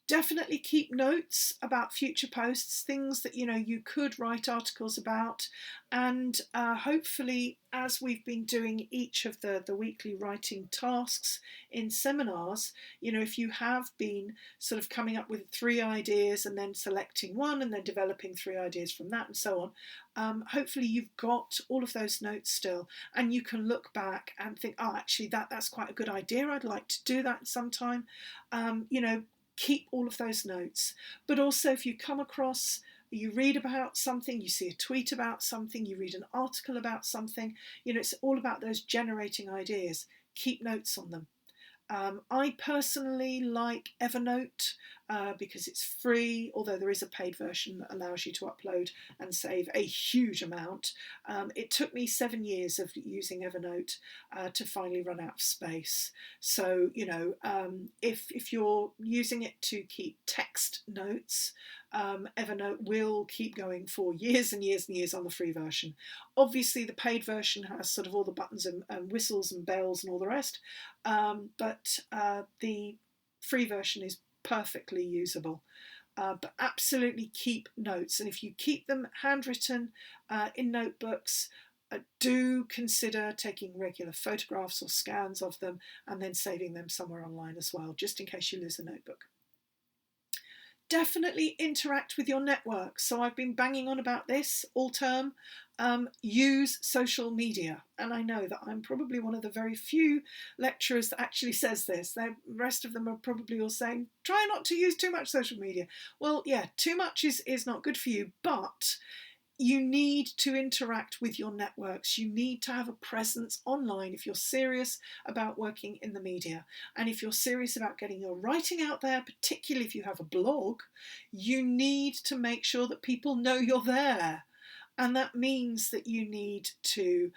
Definitely keep notes about future posts, things that you could write articles about, and hopefully, as we've been doing each of the weekly writing tasks in seminars, if you have been sort of coming up with 3 ideas and then selecting one and then developing 3 ideas from that and so on, hopefully you've got all of those notes still, and you can look back and think, oh, actually that's quite a good idea, I'd like to do that sometime. Keep all of those notes. But also, if you come across You read about something, you see a tweet about something, you read an article about something. It's all about those generating ideas. Keep notes on them. I personally like Evernote because it's free, although there is a paid version that allows you to upload and save a huge amount. It took me 7 years of using Evernote to finally run out of space. So, if you're using it to keep text notes, Evernote will keep going for years and years and years on the free version. Obviously, the paid version has sort of all the buttons and whistles and bells and all the rest, but the free version is perfectly usable. But absolutely keep notes, and if you keep them handwritten in notebooks, do consider taking regular photographs or scans of them and then saving them somewhere online as well, just in case you lose a notebook. Definitely interact with your network. So I've been banging on about this all term. Use social media. And I know that I'm probably one of the very few lecturers that actually says this. The rest of them are probably all saying, try not to use too much social media. Well, yeah, too much is not good for you, but you need to interact with your networks. You need to have a presence online if you're serious about working in the media. And if you're serious about getting your writing out there, particularly if you have a blog, you need to make sure that people know you're there. And that means that you need to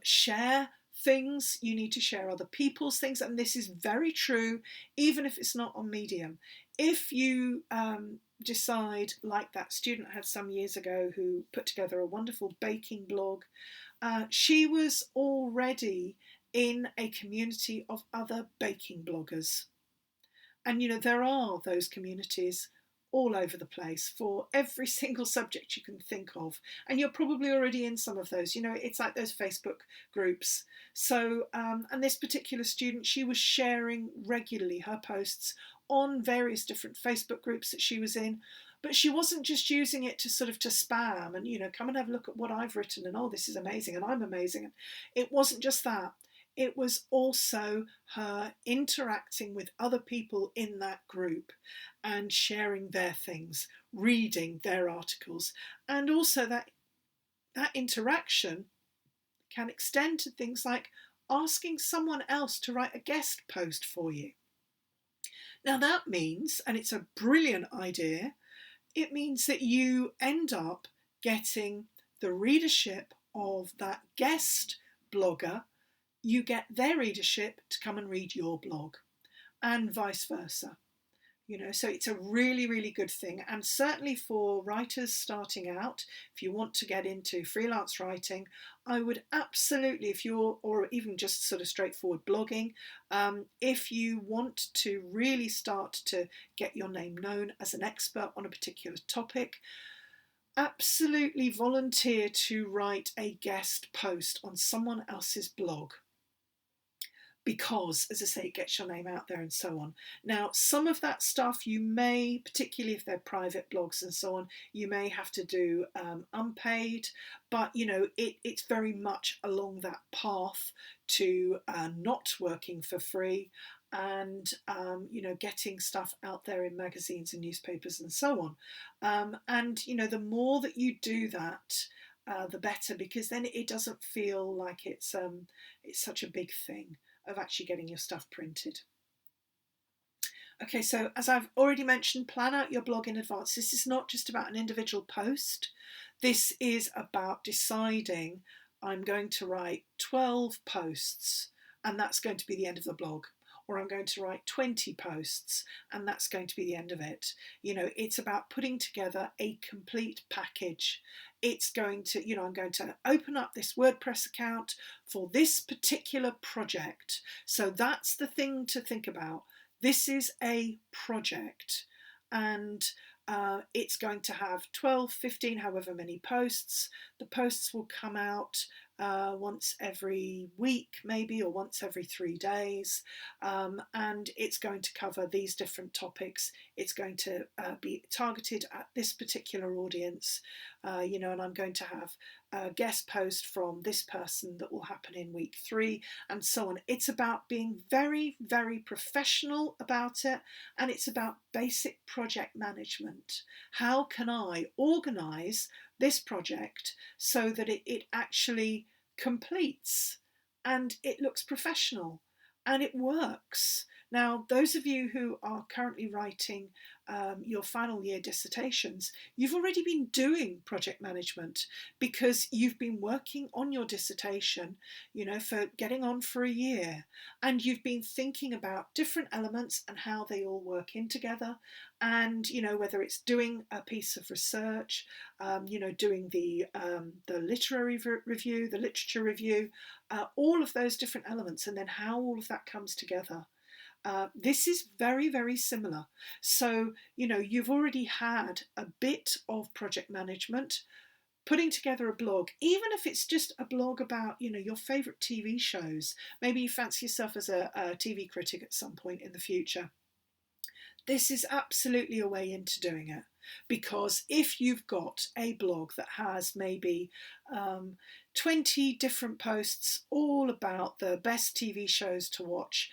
share things, you need to share other people's things, and this is very true even if it's not on Medium. If you decide, like that student I had some years ago who put together a wonderful baking blog, she was already in a community of other baking bloggers. And there are those communities all over the place for every single subject you can think of. And you're probably already in some of those. It's like those Facebook groups. So, and this particular student, she was sharing regularly her posts on various different Facebook groups that she was in. But she wasn't just using it to sort of to spam and, come and have a look at what I've written and, oh, this is amazing and I'm amazing. It wasn't just that. It was also her interacting with other people in that group and sharing their things, reading their articles. And also that interaction can extend to things like asking someone else to write a guest post for you. Now that means, and it's a brilliant idea, it means that you end up getting the readership of that guest blogger. You get their readership to come and read your blog, and vice versa. So it's a really, really good thing. And certainly for writers starting out, if you want to get into freelance writing, I would absolutely, or even just sort of straightforward blogging, if you want to really start to get your name known as an expert on a particular topic, absolutely volunteer to write a guest post on someone else's blog. Because, as I say, it gets your name out there and so on. Now, some of that stuff you may, particularly if they're private blogs and so on, you may have to do unpaid, but it's very much along that path to not working for free and getting stuff out there in magazines and newspapers and so on. And the more that you do that, the better, because then it doesn't feel like it's such a big thing of actually getting your stuff printed. Okay, so as I've already mentioned, plan out your blog in advance. This is not just about an individual post. This is about deciding, I'm going to write 12 posts and that's going to be the end of the blog. Or I'm going to write 20 posts and that's going to be the end of it. It's about putting together a complete package. It's going to, I'm going to open up this WordPress account for this particular project. So that's the thing to think about. This is a project and it's going to have 12, 15, however many posts. The posts will come out once every week maybe, or once every 3 days, and it's going to cover these different topics. It's going to be targeted at this particular audience, and I'm going to have a guest post from this person that will happen in week 3, and so on. It's about being very, very professional about it, and it's about basic project management. How can I organise this project so that it actually completes and it looks professional and it works? Now, those of you who are currently writing your final year dissertations, you've already been doing project management because you've been working on your dissertation, for getting on for a year, and you've been thinking about different elements and how they all work in together. And whether it's doing a piece of research, doing the literary review, the literature review, all of those different elements, and then how all of that comes together. This is very, very similar. So, you've already had a bit of project management, putting together a blog, even if it's just a blog about, your favourite TV shows. Maybe you fancy yourself as a TV critic at some point in the future. This is absolutely a way into doing it. Because if you've got a blog that has maybe 20 different posts all about the best TV shows to watch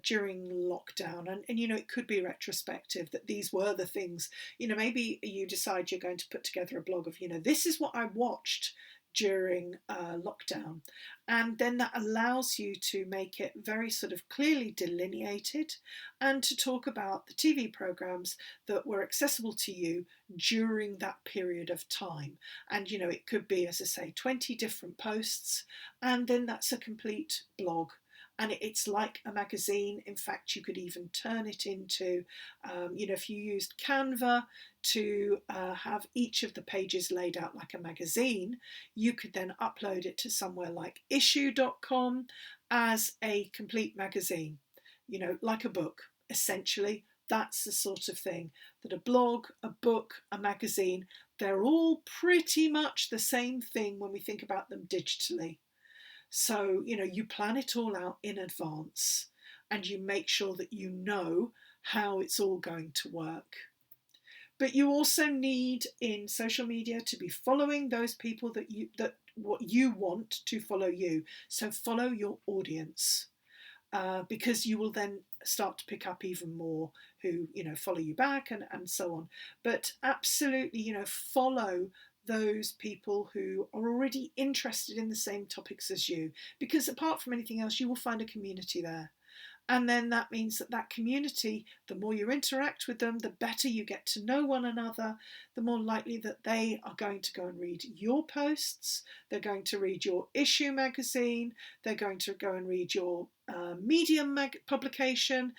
during lockdown, and it could be retrospective that these were the things, maybe you decide you're going to put together a blog of, this is what I watched during lockdown, and then that allows you to make it very sort of clearly delineated, and to talk about the TV programs that were accessible to you during that period of time. And it could be, as I say, 20 different posts, and then that's a complete blog. And it's like a magazine. In fact, you could even turn it into, if you used Canva to have each of the pages laid out like a magazine, you could then upload it to somewhere like issue.com as a complete magazine, like a book. Essentially, that's the sort of thing that a blog, a book, a magazine, they're all pretty much the same thing when we think about them digitally. So, you plan it all out in advance, and you make sure that you know how it's all going to work. But you also need in social media to be following those people that what you want to follow you. So follow your audience, because you will then start to pick up even more who follow you back, and so on. But absolutely, follow those people who are already interested in the same topics as you, because apart from anything else, you will find a community there. And then that means that community, the more you interact with them, the better you get to know one another, the more likely that they are going to go and read your posts, they're going to read your issue magazine, they're going to go and read your Medium publication,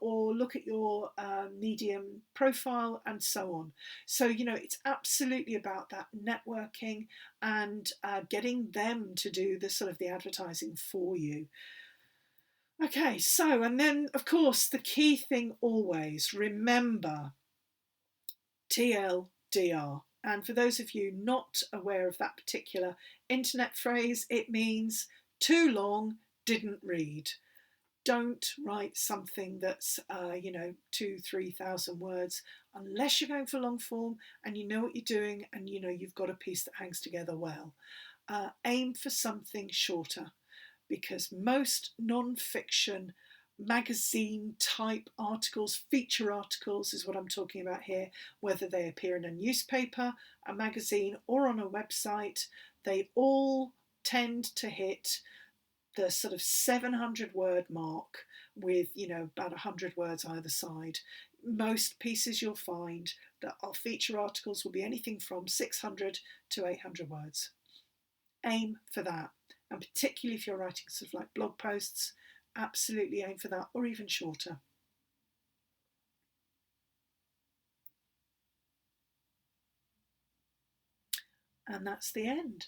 or look at your Medium profile, and so on. So, it's absolutely about that networking and getting them to do the sort of the advertising for you. Okay, so, and then of course the key thing always, remember TLDR. And for those of you not aware of that particular internet phrase, it means too long, didn't read. Don't write something that's 2,000-3,000 words unless you're going for long form and you know what you're doing, and you've got a piece that hangs together well. Aim for something shorter, because most non-fiction magazine type articles, feature articles is what I'm talking about here, whether they appear in a newspaper, a magazine, or on a website, they all tend to hit the sort of 700 word mark with about 100 words either side. Most pieces you'll find that are feature articles will be anything from 600 to 800 words. Aim for that. And particularly if you're writing sort of like blog posts, absolutely aim for that, or even shorter. And that's the end.